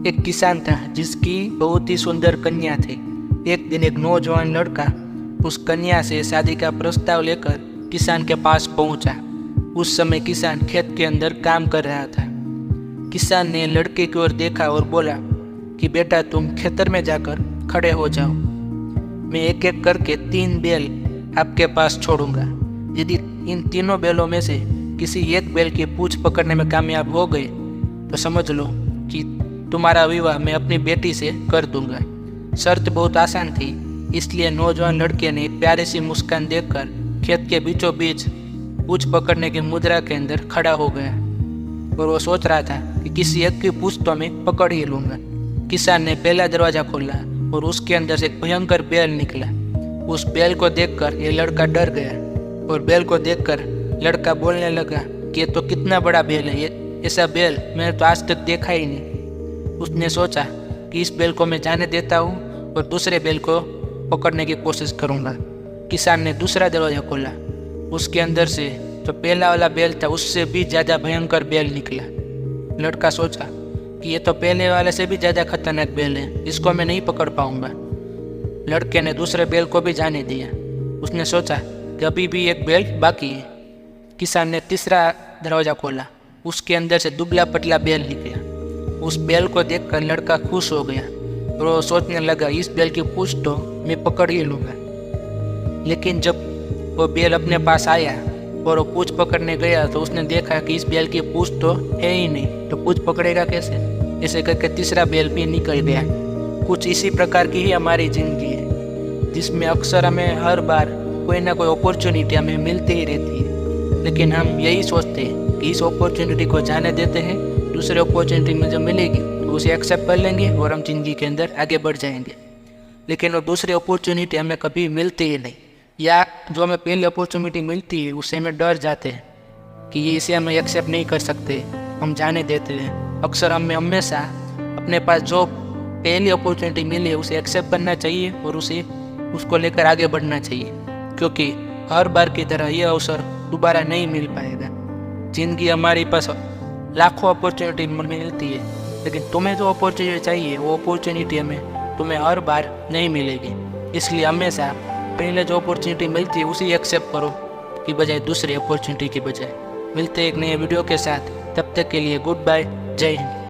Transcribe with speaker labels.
Speaker 1: एक किसान था जिसकी बहुत ही सुंदर कन्या थी। एक दिन एक नौजवान लड़का उस कन्या से शादी का प्रस्ताव लेकर किसान के पास पहुंचा। उस समय किसान खेत के अंदर काम कर रहा था। किसान ने लड़के की ओर देखा और बोला कि बेटा तुम खेतर में जाकर खड़े हो जाओ। मैं एक एक करके 3 बैल आपके पास छोड़ूंगा। यदि इन तीनों बैलों में से किसी एक बैल की पूंछ पकड़ने में कामयाब हो गए तो समझ लो कि तुम्हारा विवाह मैं अपनी बेटी से कर दूंगा। शर्त बहुत आसान थी, इसलिए नौजवान लड़के ने एक प्यारी सी मुस्कान देकर खेत के बीचों बीच पूंछ पकड़ने की मुद्रा के अंदर खड़ा हो गया और वो सोच रहा था कि किसी एक की पूंछ तो मैं पकड़ ही लूंगा। किसान ने पहला दरवाजा खोला और उसके अंदर से एक भयंकर बैल निकला। उस बैल को देखकर ये लड़का डर गया और बैल को देखकर लड़का बोलने लगा कि ये तो कितना बड़ा बैल है, ये ऐसा बैल मैंने तो आज तक देखा ही नहीं। उसने सोचा कि इस बैल को मैं जाने देता हूँ और दूसरे बैल को पकड़ने की कोशिश करूँगा। किसान ने दूसरा दरवाजा खोला। उसके अंदर से जो पहला वाला बैल था उससे भी ज़्यादा भयंकर बैल निकला। लड़का सोचा कि ये तो पहले वाले से भी ज़्यादा खतरनाक बैल है, इसको मैं नहीं पकड़ पाऊँगा। लड़के ने दूसरे बैल को भी जाने दिया। उसने सोचा कि अभी भी एक बैल बाकी है। किसान ने तीसरा दरवाज़ा खोला। उसके अंदर से दुबला पतला बैल निकला। उस बैल को देखकर लड़का खुश हो गया और वो सोचने लगा इस बैल की पूंछ तो मैं पकड़ ही लूँगा। लेकिन जब वो बैल अपने पास आया और वो पूंछ पकड़ने गया तो उसने देखा कि इस बैल की पूंछ तो है ही नहीं, तो पूंछ पकड़ेगा कैसे। ऐसे करके तीसरा बैल भी निकल गया। कुछ इसी प्रकार की ही हमारी ज़िंदगी है, जिसमें अक्सर हमें हर बार कोई ना कोई अपॉर्चुनिटी हमें मिलती ही रहती है, लेकिन हम यही सोचते हैं कि इस अपॉर्चुनिटी को जाने देते हैं, दूसरे अपॉर्चुनिटी में जब मिलेगी तो उसे एक्सेप्ट कर लेंगे और हम ज़िंदगी के अंदर आगे बढ़ जाएंगे। लेकिन वो दूसरी अपॉर्चुनिटी हमें कभी मिलती ही नहीं, या जो हमें पहली अपॉर्चुनिटी मिलती है उससे हमें डर जाते हैं कि ये इसे हम एक्सेप्ट नहीं कर सकते, हम जाने देते हैं। अक्सर हमें हमेशा अपने पास जो पहली अपॉर्चुनिटी मिली है उसे एक्सेप्ट करना चाहिए और उसको लेकर आगे बढ़ना चाहिए, क्योंकि हर बार की तरह यह अवसर दोबारा नहीं मिल पाएगा। ज़िंदगी हमारे पास लाखों अपॉर्चुनिटी मिलती है, लेकिन तुम्हें जो अपॉर्चुनिटी चाहिए वो अपॉर्चुनिटी तुम्हें हर बार नहीं मिलेगी। इसलिए हमेशा पहले जो अपॉर्चुनिटी मिलती है उसी एक्सेप्ट करो कि बजाय दूसरी अपॉर्चुनिटी की बजाय। मिलते हैं एक नए वीडियो के साथ, तब तक के लिए गुड बाय, जय हिंद।